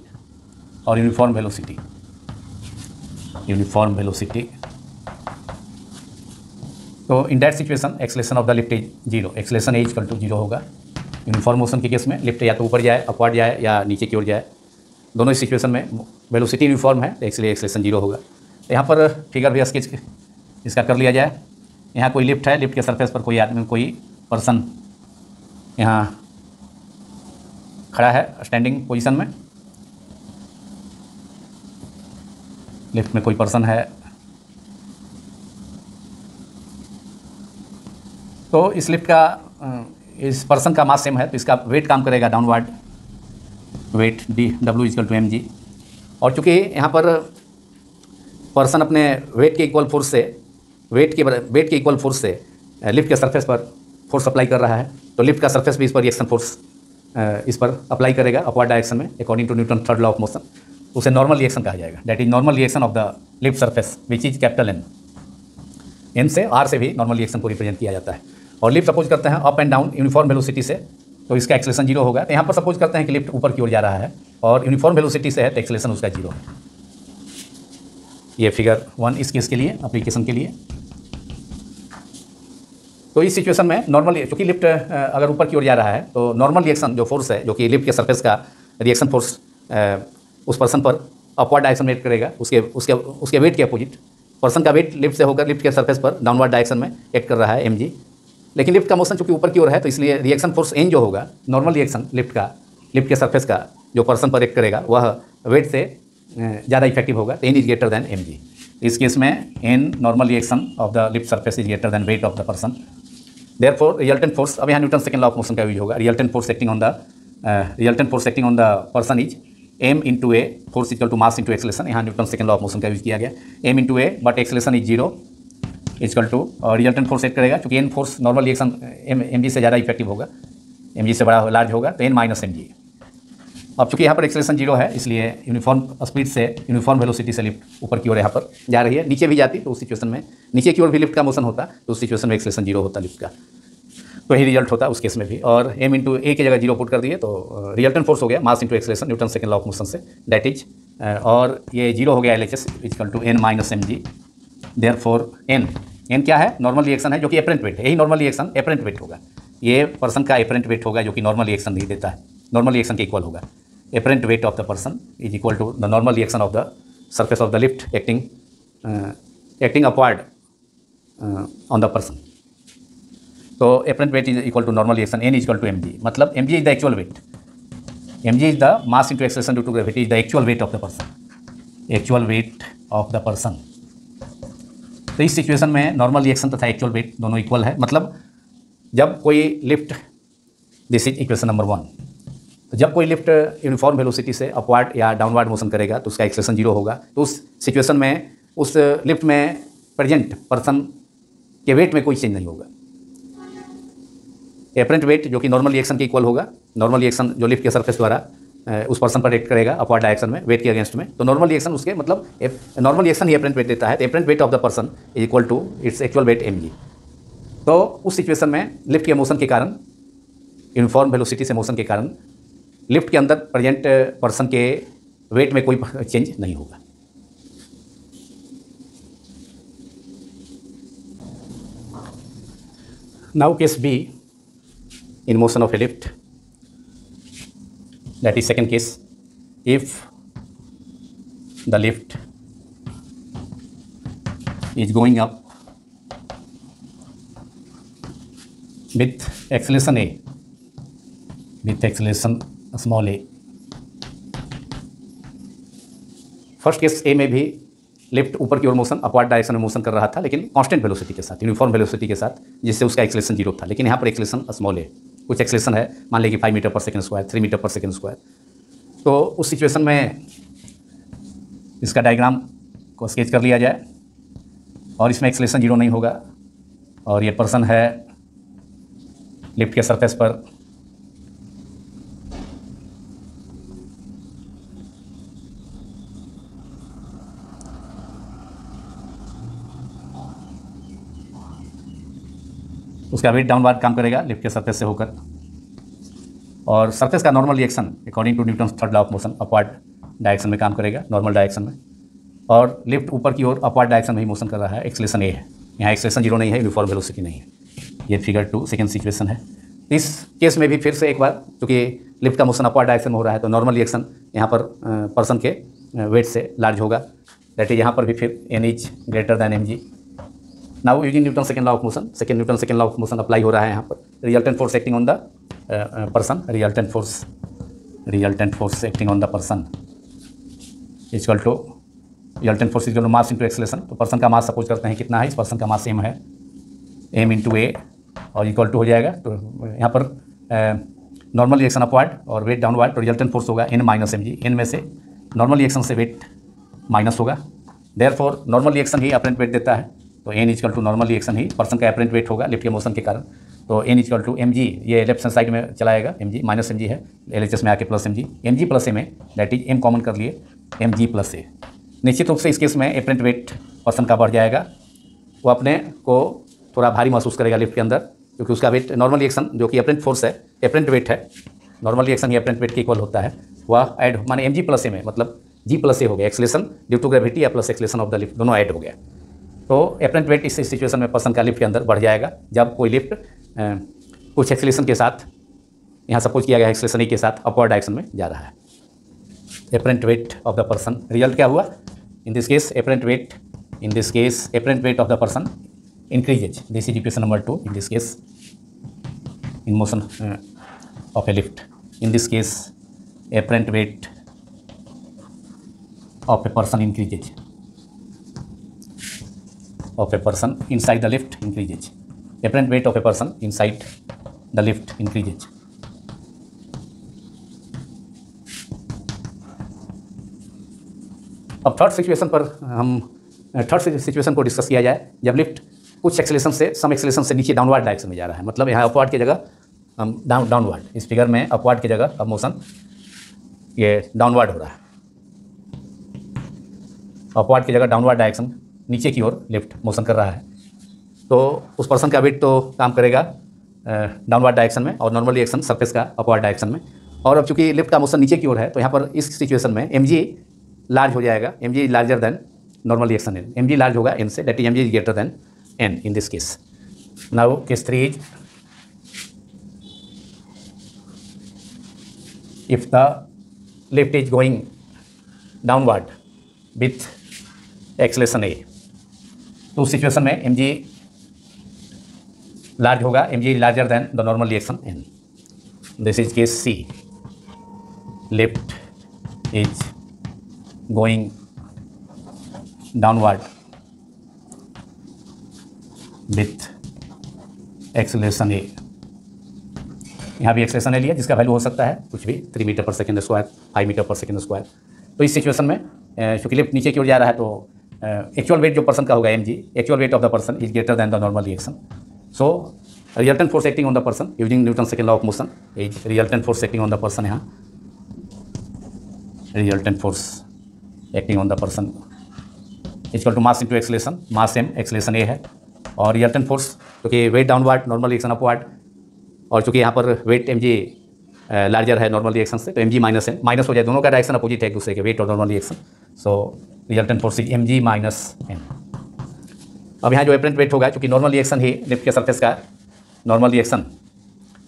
और यूनिफॉर्म वेलोसिटी। तो in that situation acceleration of the lift is 0, acceleration A equal to 0 होगा। Uniform motion के case में lift या तो ऊपर जाए, अपवर्ड जाए या नीचे की ओर जाए, दोनों इस सिचुएशन में वेलोसिटी यूनिफॉर्म है, तो इसलिए एक्सेलरेशन 0 होगा। तो यहाँ पर फिगर भी स्केच इसका कर लिया जाए। यहाँ कोई लिफ्ट है, लिफ्ट के सरफेस पर कोई आदमी, कोई पर्सन यहाँ खड़ा है स्टैंडिंग पोजीशन में, लिफ्ट में कोई पर्सन है। तो इस लिफ्ट का, इस पर्सन का मास सेम है, तो इसका वेट काम करेगा downward, weight W equal to mg। और चूँकि यहाँ पर पर्सन अपने वेट के इक्वल फोर्स से लिफ्ट के सरफेस पर फोर्स अप्लाई कर रहा है, तो लिफ्ट का सरफेस भी इस पर रिएक्शन फोर्स इस पर अप्लाई करेगा अपवर्ड डायरेक्शन में, according to Newton third law of motion. उसे नॉर्मल रिएक्शन कहा जाएगा, that is normal reaction of the lift surface which is capital N से R से भी नॉर्मल रिएक्शन को रिप्रेजेंट किया जाता है। और लिफ्ट सपोज करते हैं up and down uniform velocity से, तो इसका एक्सेलरेशन 0 होगा। तो यहाँ पर सपोज करते हैं कि लिफ्ट ऊपर की ओर जा रहा है और यूनिफॉर्म वेलोसिटी से है, तो एक्सेलरेशन उसका 0 है। ये फिगर 1 इस केस के लिए, एप्लीकेशन के लिए। तो इस सिचुएशन में नॉर्मल, क्योंकि लिफ्ट अगर ऊपर की ओर जा रहा है तो नॉर्मल रिएक्शन जो फोर्स है, जो कि लिफ्ट के सरफेस का रिएक्शन फोर्स उस पर्सन पर अपवर्ड डायरेक्शन में एक्ट करेगा, उसके वेट के अपोजिट। पर्सन का वेट लिफ्ट से होकर लिफ्ट के सरफेस पर डाउनवर्ड डायरेक्शन में एक्ट कर रहा है mg, लेकिन लिफ्ट का मोशन चूंकि ऊपर की ओर है, तो इसलिए रिएक्शन फोर्स n जो होगा, नॉर्मल रिएक्शन लिफ्ट के सरफेस का जो पर्सन पर एक्ट करेगा वह वेट से ज़्यादा इफेक्टिव होगा, तो n is greater than mg। इस केस में n normal reaction of the lift surface is greater than weight of the person. Therefore resultant force, अब यहाँ Newton second law of motion का यूज होगा। Resultant force acting on the person is m into a, force equal to mass into acceleration. यहाँ Newton second law of motion का use किया गया, m into a but acceleration is 0 equal to, और resultant force act करेगा क्योंकि n force normal reaction mg से ज़्यादा effective होगा, mg से बड़ा लार्ज होगा, तो n माइनस mg। अब चूंकि यहाँ पर एक्सेलरेशन 0 है, इसलिए यूनिफॉर्म स्पीड से, यूनिफॉर्म वेलोसिटी से लिफ्ट ऊपर की ओर यहाँ पर जा रही है। नीचे भी जाती तो उस सिचुएशन में, नीचे की ओर भी लिफ्ट का मोशन होता तो उस सिचुएशन में एक्सेलरेशन 0 होता लिफ्ट का, तो यही रिजल्ट होता उस केस में भी। और m इंटू ए की जगह 0 पुट कर दिए तो रिजल्टेंट फोर्स हो गया mass into acceleration Newton second law of motion से, दैट इज, और ये 0 हो गया LHS equal to n minus mg। Therefore n क्या है? नॉर्मल रिएक्शन है जो कि एपरेंट वेट है, यही नॉर्मल रिएक्शन एपरेंट वेट होगा, ये पर्सन का एपरेंट वेट होगा जो कि नॉर्मल रिएक्शन नहीं देता है, नॉर्मल रिएक्शन के इक्वल होगा। Apparent weight of the person is equal to the normal reaction of the surface of the lift acting upward on the person. तो apparent weight is equal to normal reaction, n is equal to mg, मतलब mg is the actual weight, mg is the mass into acceleration due to gravity, is the actual weight of the person, actual weight of the person. तो इस situation में normal reaction तथा actual wait दोनों equal है, मतलब जब कोई lift, this is equation number 1, तो जब कोई लिफ्ट यूनिफॉर्म वेलोसिटी से अपवर्ड या डाउनवर्ड मोशन करेगा तो उसका एक्सेलरेशन 0 होगा। तो उस सिचुएशन में उस लिफ्ट में प्रेजेंट पर्सन के वेट में कोई चेंज नहीं होगा। एपरेंट वेट जो कि नॉर्मल रिएक्शन के इक्वल होगा, नॉर्मल रिएक्शन जो लिफ्ट के सरफेस द्वारा उस पर्सन पर एक्ट करेगा अपवर्ड डायरेक्शन में वेट के अगेंस्ट में, तो नॉर्मल रिएक्शन उसके, मतलब नॉर्मल रिएक्शन ही एपरेंट वेट देता है, तो apparent weight of the person is equal to its actual weight mg। तो उस सिचुएशन में लिफ्ट के मोशन के कारण, यूनिफॉर्म वेलोसिटी से मोशन के कारण लिफ्ट के अंदर प्रेजेंट पर्सन के वेट में कोई चेंज नहीं होगा। Now case B, in motion of a lift, that is second case, if the lift is going up with acceleration a, with acceleration small a. First case A में भी lift ऊपर की ओर motion upward direction में motion कर रहा था, लेकिन कांस्टेंट वेलोसिटी के साथ, यूनिफॉर्म वेलोसिटी के साथ, जिससे उसका एक्सेलेरेशन जीरो था। लेकिन यहाँ पर एक्सेलेरेशन स्मॉल है, कुछ एक्सेलेरेशन है, मान लीजिए 5 मीटर पर सेकंड स्क्वायर, 3 मीटर पर सेकंड स्क्वायर। तो उस सिचुएशन में इसका डायग्राम को स्केच कर लिया जाए और इसमें एक्सेलेरेशन जीरो नहीं होगा और ये पर्सन है लिफ्ट के सरफेस पर उसका वेट डाउनवार्ड काम करेगा लिफ्ट के सरफेस से होकर और सरफेस का normal reaction according to Newton third law of motion upward direction में काम करेगा, नॉर्मल डायरेक्शन में। और लिफ्ट ऊपर की ओर अपवर्ड डायरेक्शन में ही मोशन कर रहा है, एक्सेलेरेशन ए है, यहाँ एक्सेलेरेशन जीरो नहीं है, यूनिफॉर्म वेलोसिटी नहीं है। ये फिगर 2 सेकेंड सिचुएशन है। इस केस में भी फिर से एक बार, क्योंकि लिफ्ट का मोशन अपवर्ड डायरेक्शन में हो रहा है, तो नॉर्मल रिएक्शन यहाँ पर पर्सन के वेट से लार्ज होगा। दैट इज यहाँ पर भी फिर N is greater than M G. Now using Newton second law of motion, Newton second law of motion apply हो रहा है यहाँ पर। Resultant force acting on the person, resultant force acting on the person equal to resultant force equal to mass into acceleration. तो person का mass suppose करते हैं कितना है, इस पर्सन का मास एम है, एम इंटू ए और इक्वल टू हो जाएगा। तो यहाँ पर नॉर्मल रिएक्शन अपवर्ड और वेट डाउनवर्ड, तो रिजल्टेंट फोर्स होगा N minus M G. N में से नॉर्मल रिएक्शन से वेट माइनस होगा, देयरफॉर नॉर्मल रिएक्शन ही अपरेंट वेट देता है। तो N equal to normal reaction ही पर्सन का अपरेंट वेट होगा लिफ्ट के मोशन के कारण। तो N equal to M G, ये लेफ्ट हैंड साइड में चला आएगा, M G minus M G है, एल एच एस में आके plus M G plus M A, that is M common कर लिए, एम जी प्लस ए। निश्चित रूप से इस केस में अपरेंट वेट पर्सन का बढ़ जाएगा, वो अपने को थोड़ा भारी महसूस करेगा लिफ्ट के अंदर, क्योंकि उसका वेट नॉर्मल रिएक्शन जो कि अपरेंट फोर्स है, अपरेंट वेट है, नॉर्मल रिएक्शन ही अपरेंट वेट के इक्वल होता है, वह ऐड माने एम जी प्लस ए में, मतलब जी प्लस ए हो गया, एक्सेलेरेशन ड्यू टू ग्रेविटी या plus acceleration of the lift, दोनों ऐड हो गया। तो अपरेंट वेट इस सिचुएशन में पर्सन का लिफ्ट के अंदर बढ़ जाएगा जब कोई लिफ्ट कुछ एक्सेलेरेशन के साथ, यहाँ सपोज किया गया एक्सेलेरेशन के साथ अपवर्ड डायरेक्शन में जा रहा है। Apparent wait of the person, result क्या हुआ इन this case, apparent wait of the person increases. This is equation number 2 in this case in motion of a lift. In this case apparent weight of a person increases, of a person inside the lift increases. Apparent weight of a person inside the lift increases. अब third situation को discuss किया जाए, जब lift कुछ acceleration से, सम acceleration से नीचे downward direction में जा रहा है, मतलब यहाँ अपवर्ड की जगह डाउनवर्ड, इस फिगर में अपवर्ड की जगह अब मोशन ये डाउनवर्ड हो रहा है, अपवर्ड की जगह डाउनवर्ड डायरेक्शन, नीचे की ओर लिफ्ट मोशन कर रहा है। तो उस पर्सन का वेट तो काम करेगा डाउनवर्ड डायरेक्शन में और नॉर्मल रिएक्शन सरफेस का अपवर्ड डायरेक्शन में। और अब चूंकि लिफ्ट का मोशन नीचे की ओर है, तो यहाँ पर इस सिचुएशन में एम जी लार्ज हो जाएगा, M G larger than normal reaction N, M G large होगा एन से, that is M G is greater than N in this case. Now case 3 is if the lift is going downward with acceleration A, तो उस सिचुएशन में M G large होगा, M G larger than the normal reaction N. This is case C, lift is going downward with acceleration A. यहाँ भी acceleration ए लिया, जिसका value हो सकता है कुछ भी, 3 metre per second square, 5 metre per second square. तो इस सिचुएशन में चूँकि लिफ्ट नीचे की ओर जा रहा है, तो एक्चुअल वेट जो पर्सन का होगा M G, actual weight of the person is greater than the normal reaction. So resultant force acting on the person using Newton second law of motion is resultant force acting on the person, यहाँ resultant force acting on the person equal to mass into acceleration, mass M, acceleration A है, और resultant force क्योंकि weight downward, normal reaction upward, और चूँकि यहाँ पर weight M G larger है normal reaction से, तो M G minus N, minus हो जाए, दोनों का डायरेक्शन अपोजिट है एक दूसरे के, वेट और normal reaction. So resultant force is M G minus N. अब यहाँ जो अपरेंट वेट होगा, क्योंकि नॉर्मल रिएक्शन ही लिफ्ट के सरफेस का नॉर्मल रिएक्शन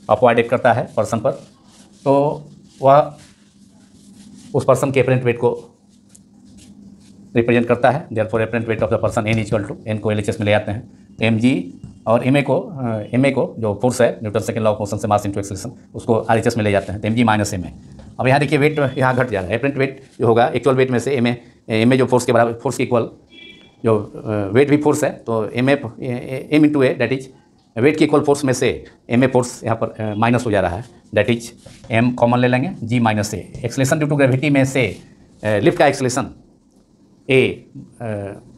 अपवर्ड एक्ट करता है पर्सन पर, तो वह उस पर्सन के एपरेंट वेट को रिप्रेजेंट करता है। Therefore apparent weight of the person n equal to, n को LHS में ले आते हैं, तो mg और ma को जो फोर्स है Newton second law of motion से मास इनटू एक्सेलरेशन, उसको RHS में ले जाते हैं, तो mg माइनस ma। अब यहाँ देखिए वेट यहाँ घट जा रहा है, एपरेंट वेट जो होगा एक्चुअल वेट में से ma जो फोर्स के बराबर, फोर्स के इक्वल जो वेट भी फोर्स है, तो m into a that is weight के इक्वल फोर्स में से ma फोर्स यहाँ पर माइनस हो जा रहा है, दैट इज m कॉमन ले लेंगे, g minus a। Acceleration due to gravity में से लिफ्ट का एक्सेलेरेशन a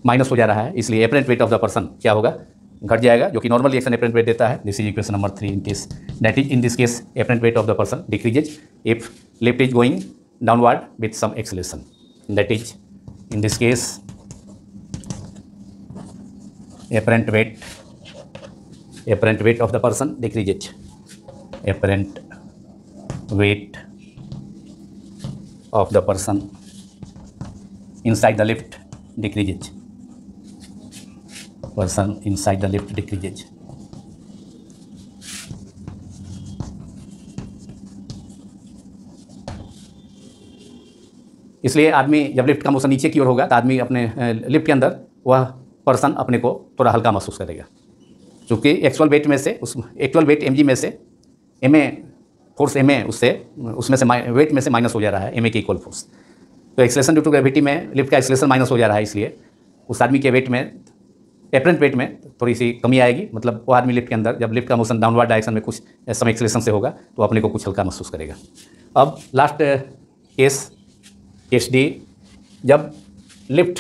माइनस हो जा रहा है, इसलिए apparent weight of the person क्या होगा, घट जाएगा, जो कि नॉर्मल रिएक्शन एपरेंट वेट देता है। This is equation number 3 in case, that is in this case apparent weight of the person decreases if lift is going downward with some acceleration, that is in this case apparent weight of the person decreases, apparent weight of the person inside the lift decreases, person inside the lift decreases। इसलिए आदमी जब lift का motion नीचे की ओर होगा तो आदमी अपने लिफ्ट के अंदर वह पर्सन अपने को थोड़ा हल्का महसूस करेगा, क्योंकि एक्चुअल वेट में से उस एक्चुअल वेट mg में से ma फोर्स ma उसमें से वेट में से माइनस हो जा रहा है, ma के इक्वल फोर्स। तो एक्सेलेरेशन ड्यू टू ग्रेविटी में लिफ्ट का एक्सेलेरेशन माइनस हो जा रहा है, इसलिए उस आदमी के वेट में, एपरेंट वेट में थोड़ी सी कमी आएगी, मतलब वो आदमी लिफ्ट के अंदर जब लिफ्ट का मोशन डाउनवर्ड डायरेक्शन में कुछ समय एक्सेलेरेशन से होगा तो अपने को कुछ हल्का महसूस करेगा। अब लास्ट केस डी, जब लिफ्ट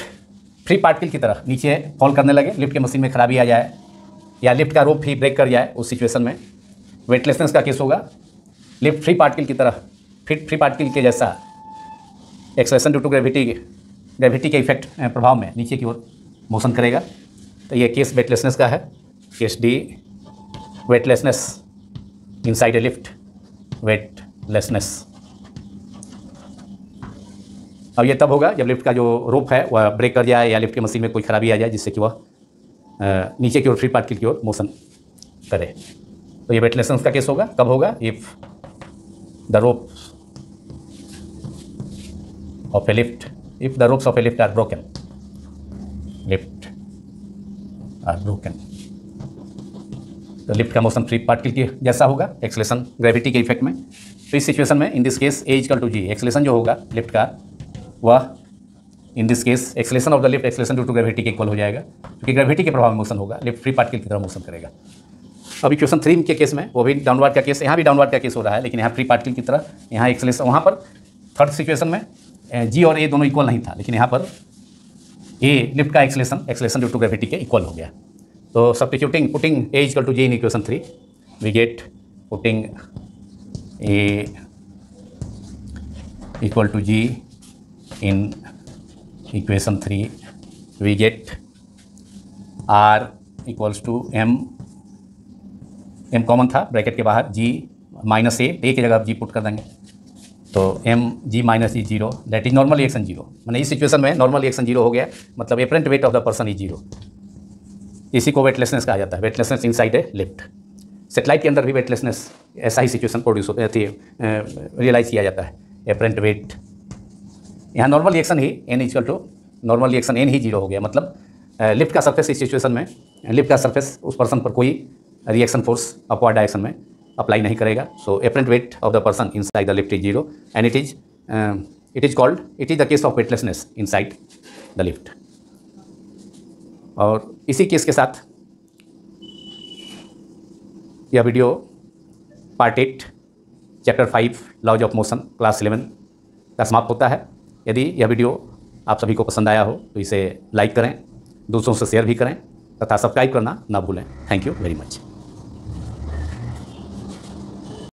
फ्री पार्टिकल की तरह नीचे फॉल करने लगे, लिफ्ट के मशीन में खराबी आ जाए या लिफ्ट का रोप भी ब्रेक कर जाए, उस सिचुएशन में वेटलेसनेस का केस होगा। लिफ्ट फ्री पार्टिकल की तरह, फ्री पार्टिकल के जैसा एक्सेलरेशन ड्यू टू ग्रेविटी के इफेक्ट प्रभाव में नीचे की ओर मोशन करेगा, तो ये केस वेटलेसनेस का है। Case D, weightlessness inside a lift, weightlessness. अब ये तब होगा जब लिफ्ट का जो रोप है वह ब्रेक कर जाए या लिफ्ट की मशीन में कोई खराबी आ जाए जिससे कि वह नीचे की ओर फ्री पार्टिकल की ओर मोशन करे, तो ये वेटलेसनेस का केस होगा। कब होगा, if the ropes of a lift, if the ropes of a lift are broken, lift are broken, तो लिफ्ट का मोशन फ्री पार्टिकल की जैसा होगा, एक्सेलरेशन ग्रेविटी के इफेक्ट में। तो इस सिचुएशन में in this case a equal to g, acceleration जो होगा लिफ्ट का वह in this case acceleration of the lift acceleration due to gravity के इक्वल हो जाएगा, क्योंकि ग्रेविटी के प्रभाव में मोशन होगा, लिफ्ट फ्री पार्टिकल की तरह मोशन करेगा। अब इक्वेशन 3 के केस में वो भी डाउनवर्ड का केस, यहाँ भी डाउनवर्ड का केस हो रहा है, लेकिन यहाँ फ्री पार्टिकल की तरह, यहाँ एक्सेलरेशन, वहाँ पर थर्ड सिचुएशन में g और a दोनों इक्वल नहीं था, लेकिन यहाँ पर a लिफ्ट का एक्सेलरेशन ड्यू टू ग्रेविटी के इक्वल हो गया। तो substituting, putting a equal to g in equation 3, we get putting a equal to g in equation 3, we get r equals to m common था bracket के बाहर, g minus a की जगह आप g पुट कर देंगे, तो m g minus E 0, that is normal reaction 0। मैंने इस सिचुएशन में नॉर्मल रिएक्शन 0 हो गया, मतलब apparent weight of the person is 0। इसी को वेटलेसनेस कहा जाता है, weightlessness inside a lift. Satellite के अंदर भी वेटलेसनेस ऐसा ही सिचुएशन प्रोड्यूस होती है, रियलाइज़ किया जाता है। एपरेंट वेट, यहाँ नॉर्मल रिएक्शन ही n equal to normal reaction n ही 0 हो गया, मतलब लिफ्ट का सरफेस इस सिचुएशन में, लिफ्ट का सरफेस उस पर्सन पर कोई रिएक्शन फोर्स अपवर्ड डायरेक्शन में अप्लाई नहीं करेगा। So apparent weight of the person inside the lift is 0 and it is called, it is the case of weightlessness inside the lift. और इसी case के साथ यह video part 8 chapter 5 laws of motion class 11 का समाप्त होता है। यदि यह वीडियो आप सभी को पसंद आया हो तो इसे लाइक करें, दूसरों से शेयर भी करें तथा सब्सक्राइब करना ना भूलें। Thank you very much.